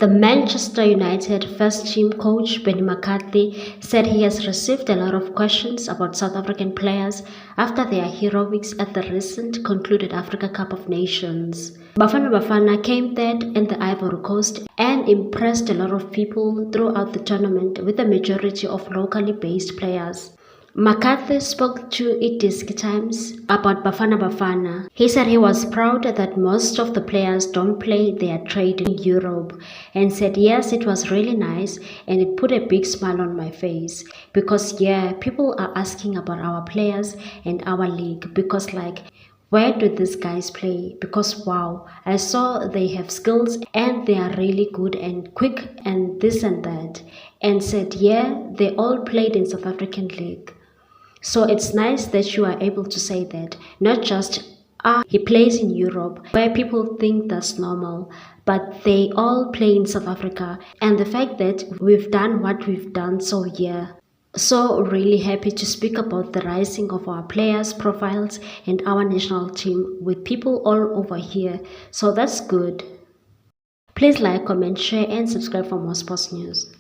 The Manchester United first-team coach Benni McCarthy said he has received a lot of questions about South African players after their heroics at the recent concluded Africa Cup of Nations. Bafana Bafana came third in the Ivory Coast and impressed a lot of people throughout the tournament with a majority of locally based players. McCarthy spoke to It Times about Bafana Bafana. He said he was proud that most of the players don't play their trade in Europe and said yes, it was really nice and it put a big smile on my face because people are asking about our players and our league because where do these guys play? Because wow, I saw they have skills and they are really good and quick and this and that, and said they all played in South African league. So it's nice that you are able to say that, not just he plays in Europe where people think that's normal, but they all play in South Africa, and the fact that we've done what we've done, so really happy to speak about the rising of our players' profiles and our national team with people all over here. So that's good. Please like, comment, share and subscribe for more sports news.